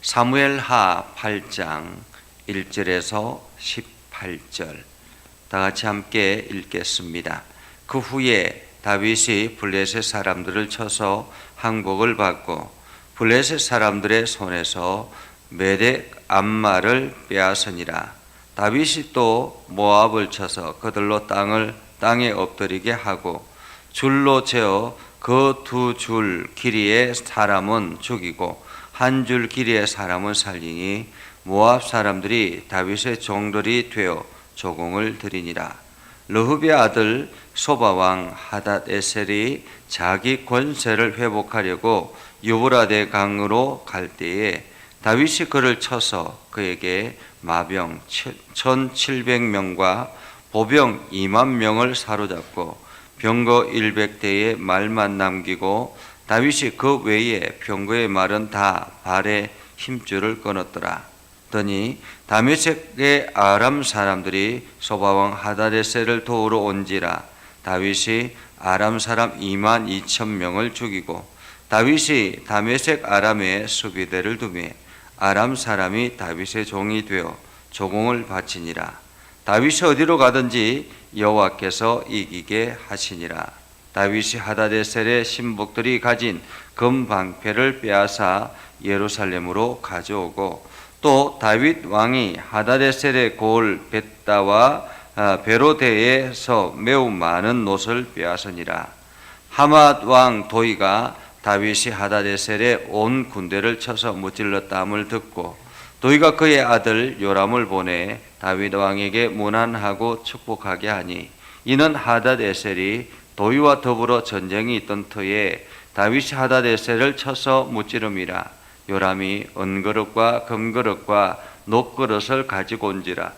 사무엘하 8장 1절에서 18절 다 같이 함께 읽겠습니다. 그 후에 다윗이 블레셋 사람들을 쳐서 항복을 받고 블레셋 사람들의 손에서 메덱 암마를 빼앗으니라. 다윗이 또 모압을 쳐서 그들로 땅에 엎드리게 하고 줄로 재어 그 두 줄 길이의 사람은 죽이고 한 줄 길이의 사람은 살리니 모압 사람들이 다윗의 종들이 되어 조공을 드리니라. 르흡의 아들 소바왕 하닷에셀이 자기 권세를 회복하려고 유브라데 강으로 갈 때에 다윗이 그를 쳐서 그에게 마병 1700명과 보병 20000명을 사로잡고 병거 100대의 말만 남기고 다윗이 그 외에 병거의 말은 다 발에 힘줄을 끊었더라. 더니 다메섹의 아람 사람들이 소바왕 하닷에셀을 도우러 온지라. 다윗이 아람 사람 22,000명을 죽이고 다윗이 다메섹 아람에 수비대를 두매 아람 사람이 다윗의 종이 되어 조공을 바치니라. 다윗이 어디로 가든지 여호와께서 이기게 하시니라. 다윗이 하닷에셀의 신복들이 가진 금방패를 빼앗아 예루살렘으로 가져오고 또 다윗 왕이 하닷에셀의 고을 벳다와 베로데에서 매우 많은 놋을 빼앗으니라. 하맛 왕 도이가 다윗이 하닷에셀의 온 군대를 쳐서 무찔렀다함을 듣고 도이가 그의 아들 요람을 보내 다윗 왕에게 문안하고 축복하게 하니 이는 하닷에셀이 도이와 더불어 전쟁이 있던 터에 다윗이 하닷에셀을 쳐서 무찌름이라. 요람이 은그릇과 금그릇과 놋그릇을 가지고 온지라.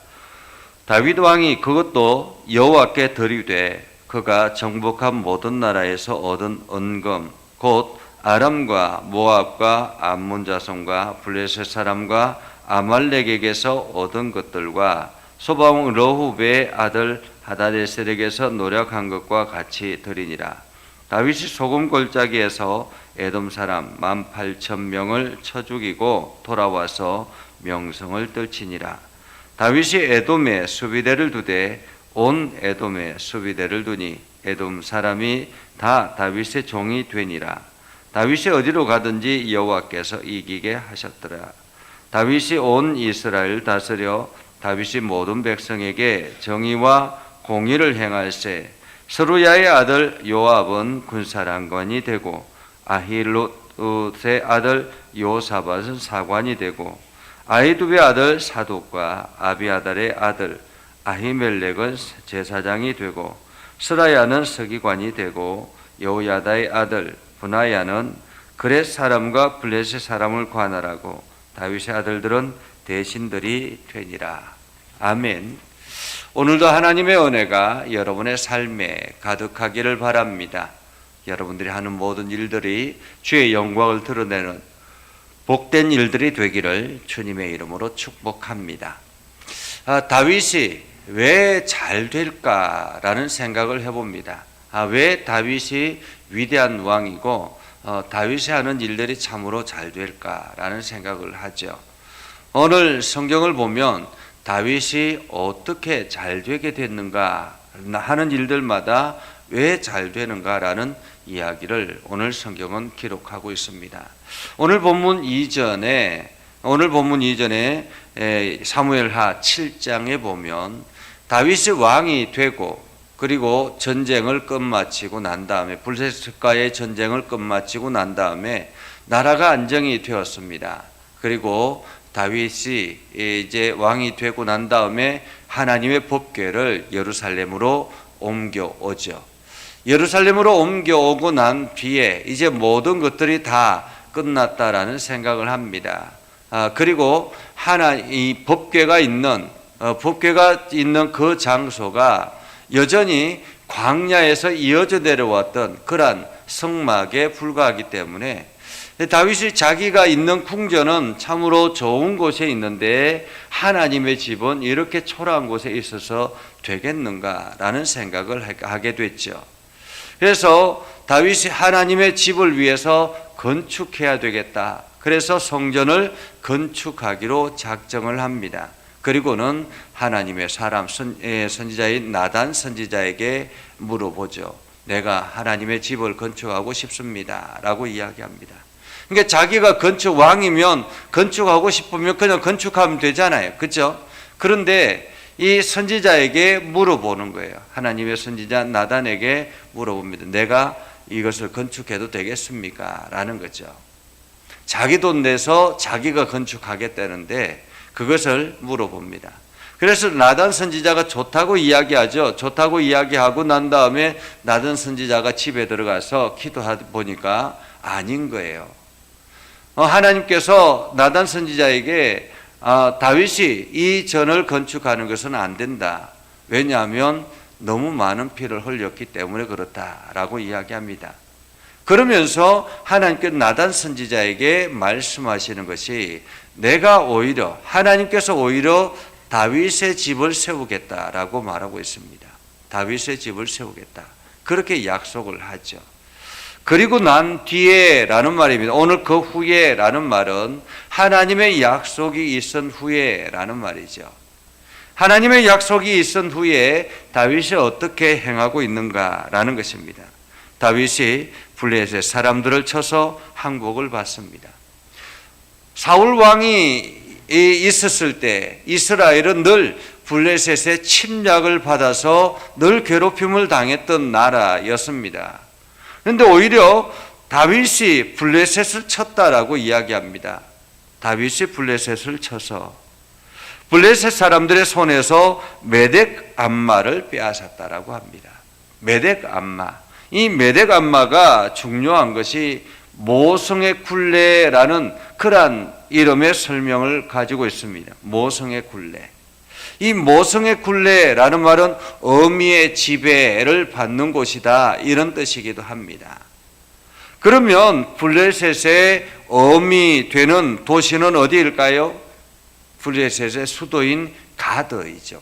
다윗 왕이 그것도 여호와께 드리되 그가 정복한 모든 나라에서 얻은 은금 곧 아람과 모압과 암몬 자손과 블레셋 사람과 아말렉에게서 얻은 것들과 소바왕 르흡의 아들 하닷에셀에게서 노력한 것과 같이 드리니라. 다윗이 소금 골짜기에서 에돔 사람 18,000명을 쳐 죽이고 돌아와서 명성을 떨치니라. 다윗이 에돔에 수비대를 두되 온 에돔에 수비대를 두니 에돔 사람이 다 다윗의 종이 되니라. 다윗이 어디로 가든지 여호와께서 이기게 하셨더라. 다윗이 온 이스라엘 다스려 다윗이 모든 백성에게 정의와 공의를 행할세. 스루야의 아들 요압은 군사랑관이 되고 아힐롯의 아들 요사밧은 사관이 되고 아히두베의 아들 사독과 아비아달의 아들 아히멜렉은 제사장이 되고 스라야는 서기관이 되고 여호야다의 아들 분하야는 그렛 사람과 블레셋 사람을 관할하고 다윗의 아들들은 대신들이 되니라. 아멘. 오늘도 하나님의 은혜가 여러분의 삶에 가득하기를 바랍니다. 여러분들이 하는 모든 일들이 주의 영광을 드러내는 복된 일들이 되기를 주님의 이름으로 축복합니다. 다윗이 왜 잘 될까라는 생각을 해봅니다. 왜 다윗이 위대한 왕이고 다윗이 하는 일들이 참으로 잘 될까라는 생각을 하죠. 오늘 성경을 보면 다윗이 어떻게 잘 되게 됐는가 하는 일들마다 왜 잘 되는가라는 이야기를 오늘 성경은 기록하고 있습니다. 오늘 본문 이전에 사무엘하 7장에 보면 다윗이 왕이 되고 그리고 전쟁을 끝마치고 난 다음에 블레셋과의 전쟁을 끝마치고 난 다음에 나라가 안정이 되었습니다. 그리고 다윗이 이제 왕이 되고 난 다음에 하나님의 법궤를 예루살렘으로 옮겨오죠. 예루살렘으로 옮겨오고 난 뒤에 이제 모든 것들이 다 끝났다라는 생각을 합니다. 그리고 이 법궤가 있는 그 장소가 여전히 광야에서 이어져 내려왔던 그러한 성막에 불과하기 때문에 다윗이 자기가 있는 궁전은 참으로 좋은 곳에 있는데 하나님의 집은 이렇게 초라한 곳에 있어서 되겠는가라는 생각을 하게 됐죠. 그래서 다윗이 하나님의 집을 위해서 건축해야 되겠다. 그래서 성전을 건축하기로 작정을 합니다. 그리고는 하나님의 사람 선지자인 나단 선지자에게 물어보죠. 내가 하나님의 집을 건축하고 싶습니다 라고 이야기합니다. 그러니까 자기가 건축 왕이면 건축하고 싶으면 그냥 건축하면 되잖아요. 그렇죠? 그런데 이 선지자에게 물어보는 거예요. 하나님의 선지자 나단에게 물어봅니다. 내가 이것을 건축해도 되겠습니까? 라는 거죠. 자기 돈 내서 자기가 건축하겠다는데 그것을 물어봅니다. 그래서 나단 선지자가 좋다고 이야기하죠. 좋다고 이야기하고 난 다음에 나단 선지자가 집에 들어가서 기도하다 보니까 아닌 거예요. 하나님께서 나단 선지자에게 다윗이 이 전을 건축하는 것은 안 된다. 왜냐하면 너무 많은 피를 흘렸기 때문에 그렇다라고 이야기합니다. 그러면서 하나님께서 나단 선지자에게 말씀하시는 것이 내가 오히려 하나님께서 오히려 다윗의 집을 세우겠다라고 말하고 있습니다. 다윗의 집을 세우겠다. 그렇게 약속을 하죠. 그리고 난 뒤에라는 말입니다. 오늘 그 후에라는 말은 하나님의 약속이 있은 후에라는 말이죠. 하나님의 약속이 있은 후에 다윗이 어떻게 행하고 있는가라는 것입니다. 다윗이 블레셋 사람들을 쳐서 항복을 받습니다. 사울 왕이 있었을 때 이스라엘은 늘 블레셋의 침략을 받아서 늘 괴롭힘을 당했던 나라였습니다. 그런데 오히려 다윗이 블레셋을 쳤다라고 이야기합니다. 다윗이 블레셋을 쳐서 블레셋 사람들의 손에서 메덱 암마를 빼앗았다라고 합니다. 메덱 암마. 이 메덱 암마가 중요한 것이 모성의 굴레라는 그러한 이름의 설명을 가지고 있습니다. 모성의 굴레. 이 모성의 굴레라는 말은 어미의 지배를 받는 곳이다 이런 뜻이기도 합니다. 그러면 블레셋의 어미 되는 도시는 어디일까요? 블레셋의 수도인 가드이죠.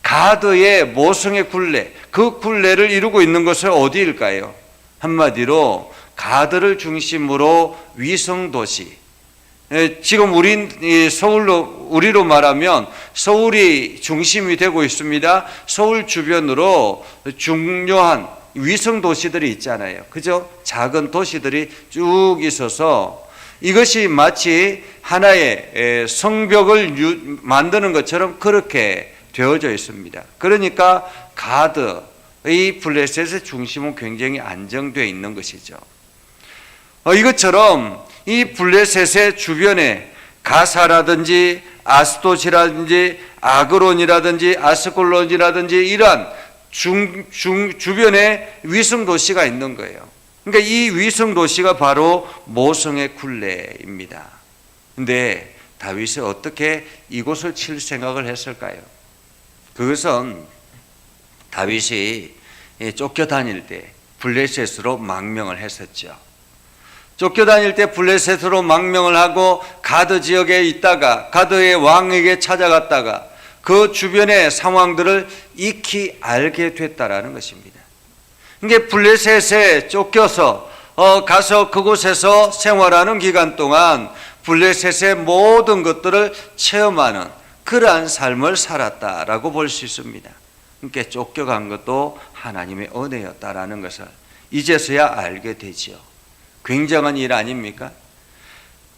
가드의 모성의 굴레, 그 굴레를 이루고 있는 것은 어디일까요? 한마디로 가드를 중심으로 위성도시, 지금 우리로 말하면 서울이 중심이 되고 있습니다. 서울 주변으로 중요한 위성도시들이 있잖아요. 그죠? 작은 도시들이 쭉 있어서 이것이 마치 하나의 성벽을 만드는 것처럼 그렇게 되어져 있습니다. 그러니까 가드의 블레셋의 중심은 굉장히 안정되어 있는 것이죠. 이것처럼 이 블레셋의 주변에 가사라든지 아스돗이라든지 아그론이라든지 아스콜론이라든지 이러한 주변에 위성도시가 있는 거예요. 그러니까 이 위성도시가 바로 모성의 굴레입니다. 그런데 다윗이 어떻게 이곳을 칠 생각을 했을까요? 그것은 다윗이 쫓겨다닐 때 블레셋으로 망명을 했었죠. 쫓겨다닐 때 블레셋으로 망명을 하고 가드 지역에 있다가 가드의 왕에게 찾아갔다가 그 주변의 상황들을 익히 알게 됐다라는 것입니다. 이게 블레셋에 쫓겨서 가서 그곳에서 생활하는 기간 동안 블레셋의 모든 것들을 체험하는 그러한 삶을 살았다라고 볼 수 있습니다. 그러니까 쫓겨간 것도 하나님의 은혜였다라는 것을 이제서야 알게 되죠. 굉장한 일 아닙니까?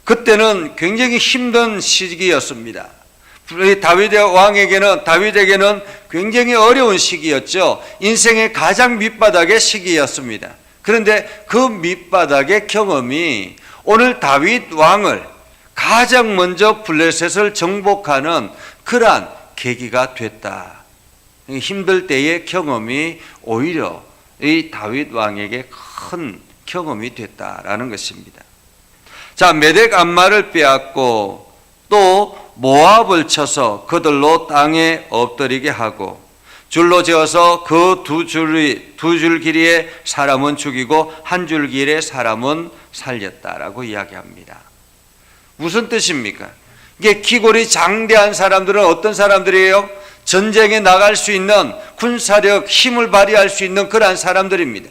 그때는 굉장히 힘든 시기였습니다. 다윗에게는 굉장히 어려운 시기였죠. 인생의 가장 밑바닥의 시기였습니다. 그런데 그 밑바닥의 경험이 오늘 다윗 왕을 가장 먼저 블레셋을 정복하는 그러한 계기가 됐다. 힘들 때의 경험이 오히려 이 다윗 왕에게 큰 경험이 됐다라는 것입니다. 자, 메덱 암마를 빼앗고 또 모압을 쳐서 그들로 땅에 엎드리게 하고 줄로 지어서 그 두 줄 길이의 사람은 죽이고 한 줄 길이의 사람은 살렸다라고 이야기합니다. 무슨 뜻입니까? 이게 기골이 장대한 사람들은 어떤 사람들이에요? 전쟁에 나갈 수 있는 군사력, 힘을 발휘할 수 있는 그러한 사람들입니다.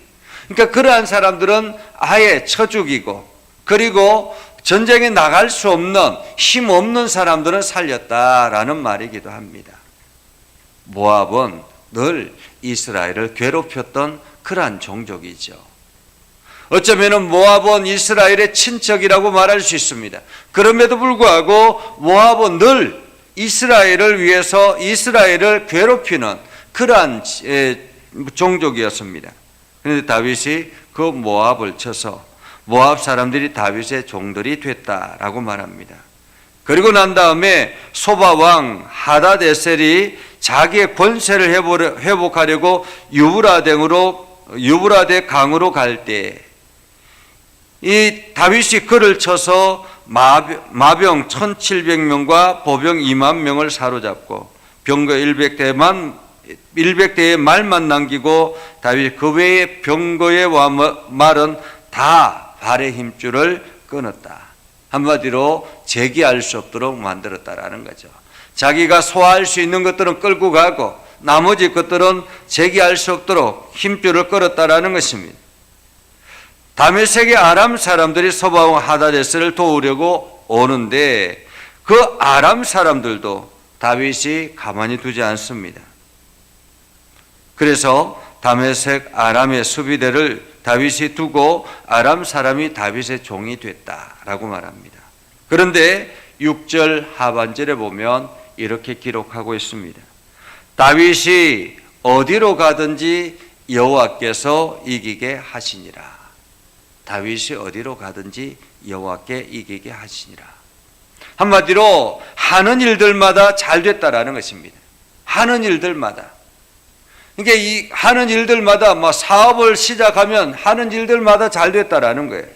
그러니까 그러한 사람들은 아예 쳐 죽이고 그리고 전쟁에 나갈 수 없는 힘 없는 사람들은 살렸다라는 말이기도 합니다. 모압은 늘 이스라엘을 괴롭혔던 그러한 종족이죠. 어쩌면 모압은 이스라엘의 친척이라고 말할 수 있습니다. 그럼에도 불구하고 모압은 늘 이스라엘을 위해서 이스라엘을 괴롭히는 그러한 종족이었습니다. 그런데 다윗이 그 모압을 쳐서 모압 사람들이 다윗의 종들이 됐다라고 말합니다. 그리고 난 다음에 소바 왕 하닷에셀이 자기의 권세를 회복하려고 유브라데 강으로 갈 때 이 다윗이 그를 쳐서 마병 1700명과 보병 2만 명을 사로잡고 병거 100대의 말만 남기고 다윗 그 외의 병거의 말은 다 발의 힘줄을 끊었다. 한마디로 재기할 수 없도록 만들었다라는 거죠. 자기가 소화할 수 있는 것들은 끌고 가고 나머지 것들은 재기할 수 없도록 힘줄을 끌었다라는 것입니다. 다메섹의 아람 사람들이 소바왕 하닷에셀을 도우려고 오는데 그 아람 사람들도 다윗이 가만히 두지 않습니다. 그래서 다메섹 아람의 수비대를 다윗이 두고 아람 사람이 다윗의 종이 됐다라고 말합니다. 그런데 6절 하반절에 보면 이렇게 기록하고 있습니다. 다윗이 어디로 가든지 여호와께서 이기게 하시니라. 다윗이 어디로 가든지 여호와께 이기게 하시니라. 한마디로 하는 일들마다 잘 됐다라는 것입니다. 하는 일들마다. 그러니까 이 하는 일들마다 사업을 시작하면 하는 일들마다 잘 됐다라는 거예요.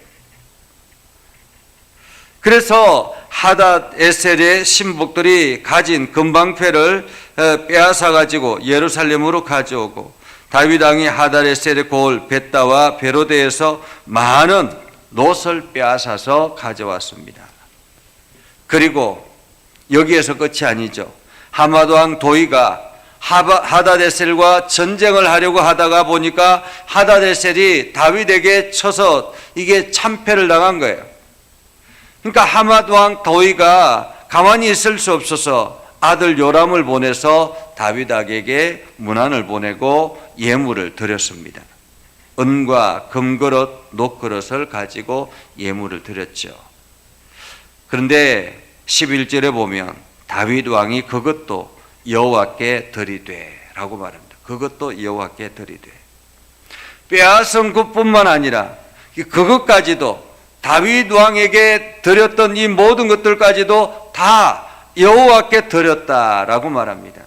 그래서 하닷에셀의 신복들이 가진 금방패를 빼앗아 가지고 예루살렘으로 가져오고 다윗 왕이 하닷에셀의 고을 벳다와 베로데에서 많은 놋을 빼앗아서 가져왔습니다. 그리고 여기에서 끝이 아니죠. 하맛 왕 도이가 하닷에셀과 전쟁을 하려고 하다가 보니까 하닷에셀이 다윗에게 쳐서 이게 참패를 당한 거예요. 그러니까 하맛 왕 도이가 가만히 있을 수 없어서 아들 요람을 보내서 다윗에게 문안을 보내고 예물을 드렸습니다. 은과 금그릇, 녹그릇을 가지고 예물을 드렸죠. 그런데 11절에 보면 다윗 왕이 그것도 여호와께 드리되라고 말합니다. 그것도 여호와께 드리되. 빼앗은 것뿐만 아니라 그것까지도 다윗 왕에게 드렸던 이 모든 것들까지도 다 여호와께 드렸다라고 말합니다.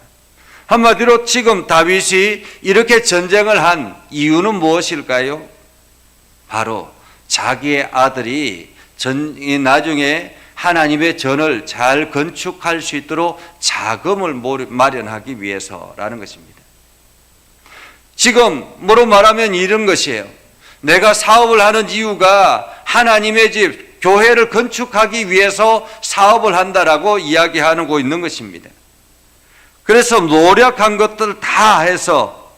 한마디로 지금 다윗이 이렇게 전쟁을 한 이유는 무엇일까요? 바로 자기의 아들이 나중에 하나님의 전을 잘 건축할 수 있도록 자금을 마련하기 위해서라는 것입니다. 지금 뭐로 말하면 이런 것이에요. 내가 사업을 하는 이유가 하나님의 집, 교회를 건축하기 위해서 사업을 한다라고 이야기하고 있는 것입니다. 그래서 노력한 것들 다 해서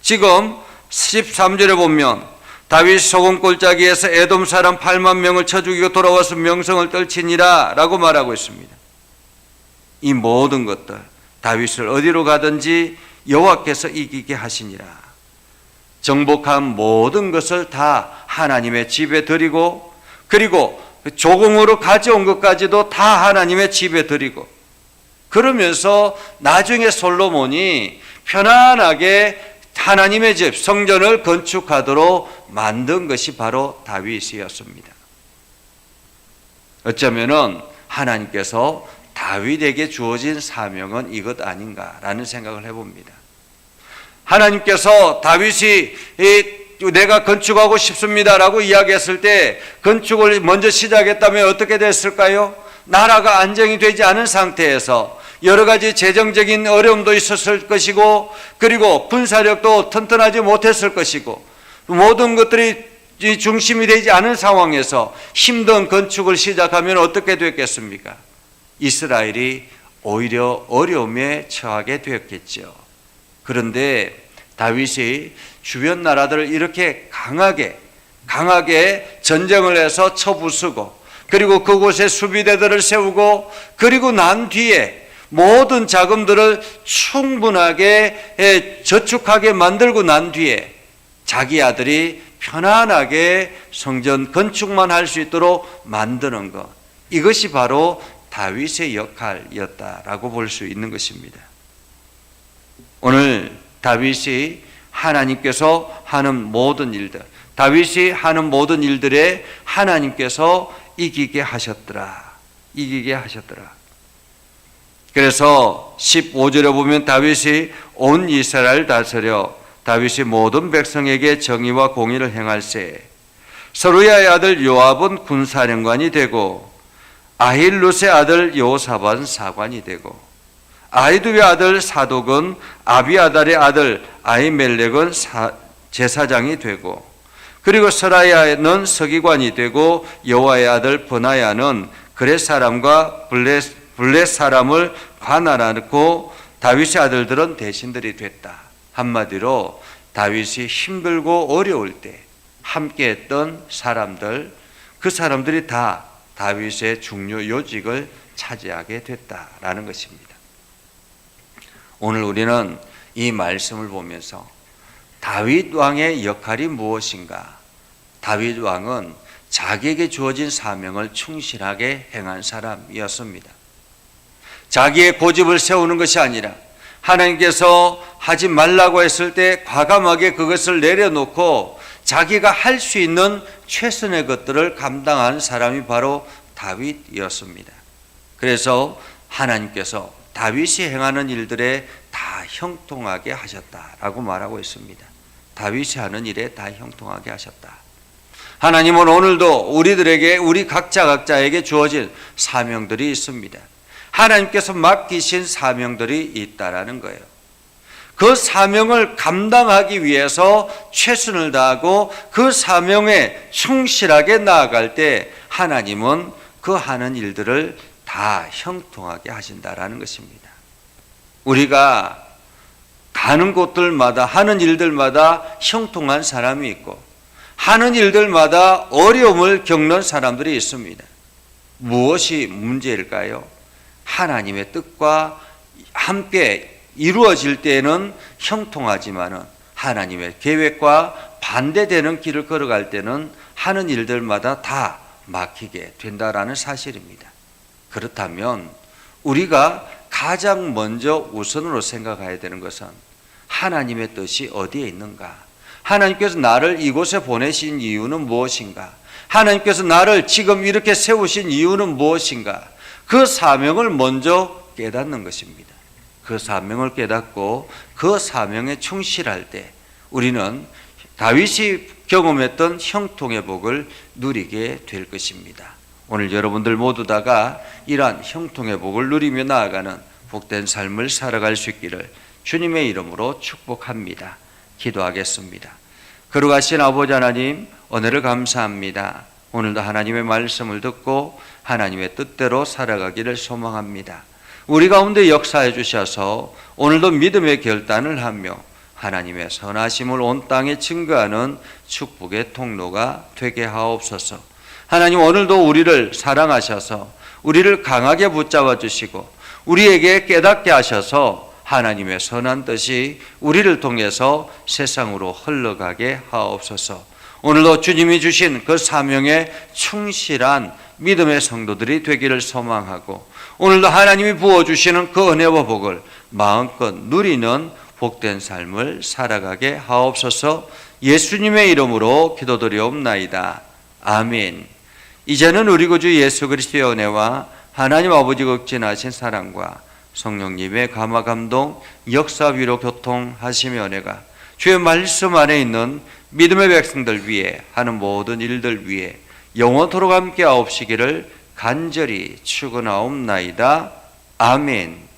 지금 13절에 보면 다윗 소금 골짜기에서 에돔 사람 8만 명을 쳐 죽이고 돌아와서 명성을 떨치니라 라고 말하고 있습니다. 이 모든 것들 다윗을 어디로 가든지 여호와께서 이기게 하시니라. 정복한 모든 것을 다 하나님의 집에 드리고 그리고 조공으로 가져온 것까지도 다 하나님의 집에 드리고 그러면서 나중에 솔로몬이 편안하게 하나님의 집 성전을 건축하도록 만든 것이 바로 다윗이었습니다. 어쩌면은 하나님께서 다윗에게 주어진 사명은 이것 아닌가라는 생각을 해봅니다. 하나님께서 다윗이 내가 건축하고 싶습니다라고 이야기했을 때 건축을 먼저 시작했다면 어떻게 됐을까요? 나라가 안정이 되지 않은 상태에서 여러 가지 재정적인 어려움도 있었을 것이고 그리고 군사력도 튼튼하지 못했을 것이고 모든 것들이 중심이 되지 않은 상황에서 힘든 건축을 시작하면 어떻게 됐겠습니까? 이스라엘이 오히려 어려움에 처하게 되었겠죠. 그런데 다윗이 주변 나라들을 이렇게 강하게 전쟁을 해서 쳐부수고 그리고 그곳에 수비대들을 세우고 그리고 난 뒤에 모든 자금들을 충분하게 저축하게 만들고 난 뒤에 자기 아들이 편안하게 성전 건축만 할 수 있도록 만드는 것, 이것이 바로 다윗의 역할이었다라고 볼 수 있는 것입니다. 오늘 다윗이 하나님께서 하는 모든 일들, 다윗이 하는 모든 일들에 하나님께서 이기게 하셨더라. 그래서 15절에 보면 다윗이 온 이스라엘 다스려 다윗이 모든 백성에게 정의와 공의를 행할세. 서루야의 아들 요압은 군사령관이 되고 아힐룻의 아들 요사반 사관이 되고 아히두의 아들 사독은 아비아달의 아들 아히멜렉은 제사장이 되고 그리고 서라야는 서기관이 되고 여호와의 아들 버나야는 그렛 사람과 블렛 사람을 관할하고 다윗의 아들들은 대신들이 됐다. 한마디로 다윗이 힘들고 어려울 때 함께했던 사람들, 그 사람들이 다 다윗의 중요 요직을 차지하게 됐다라는 것입니다. 오늘 우리는 이 말씀을 보면서 다윗 왕의 역할이 무엇인가? 다윗 왕은 자기에게 주어진 사명을 충실하게 행한 사람이었습니다. 자기의 고집을 세우는 것이 아니라 하나님께서 하지 말라고 했을 때 과감하게 그것을 내려놓고 자기가 할 수 있는 최선의 것들을 감당한 사람이 바로 다윗이었습니다. 그래서 하나님께서 다윗이 행하는 일들에 다 형통하게 하셨다라고 말하고 있습니다. 다윗이 하는 일에 다 형통하게 하셨다. 하나님은 오늘도 우리들에게, 우리 각자에게 주어진 사명들이 있습니다. 하나님께서 맡기신 사명들이 있다라는 거예요. 그 사명을 감당하기 위해서 최선을 다하고 그 사명에 충실하게 나아갈 때 하나님은 그 하는 일들을 다 형통하게 하신다라는 것입니다. 우리가 가는 곳들마다 하는 일들마다 형통한 사람이 있고 하는 일들마다 어려움을 겪는 사람들이 있습니다. 무엇이 문제일까요? 하나님의 뜻과 함께 이루어질 때는 형통하지만은 하나님의 계획과 반대되는 길을 걸어갈 때는 하는 일들마다 다 막히게 된다라는 사실입니다. 그렇다면 우리가 가장 먼저 우선으로 생각해야 되는 것은 하나님의 뜻이 어디에 있는가? 하나님께서 나를 이곳에 보내신 이유는 무엇인가? 하나님께서 나를 지금 이렇게 세우신 이유는 무엇인가? 그 사명을 먼저 깨닫는 것입니다. 그 사명을 깨닫고 그 사명에 충실할 때 우리는 다윗이 경험했던 형통의 복을 누리게 될 것입니다. 오늘 여러분들 모두 다가 이러한 형통의 복을 누리며 나아가는 복된 삶을 살아갈 수 있기를 주님의 이름으로 축복합니다. 기도하겠습니다. 거룩하신 아버지 하나님, 은혜를 감사합니다. 오늘도 하나님의 말씀을 듣고 하나님의 뜻대로 살아가기를 소망합니다. 우리 가운데 역사해 주셔서 오늘도 믿음의 결단을 하며 하나님의 선하심을 온 땅에 증거하는 축복의 통로가 되게 하옵소서. 하나님, 오늘도 우리를 사랑하셔서 우리를 강하게 붙잡아 주시고 우리에게 깨닫게 하셔서 하나님의 선한 뜻이 우리를 통해서 세상으로 흘러가게 하옵소서. 오늘도 주님이 주신 그 사명에 충실한 믿음의 성도들이 되기를 소망하고 오늘도 하나님이 부어주시는 그 은혜와 복을 마음껏 누리는 복된 삶을 살아가게 하옵소서. 예수님의 이름으로 기도드리옵나이다. 아멘. 이제는 우리 구주 예수 그리스도의 은혜와 하나님 아버지 극진하신 사랑과 성령님의 감화 감동 역사 위로 교통하시며 은혜가 주의 말씀 안에 있는 믿음의 백성들 위해 하는 모든 일들 위해 영원토록 함께 하옵시기를 간절히 축원하옵나이다. 아멘.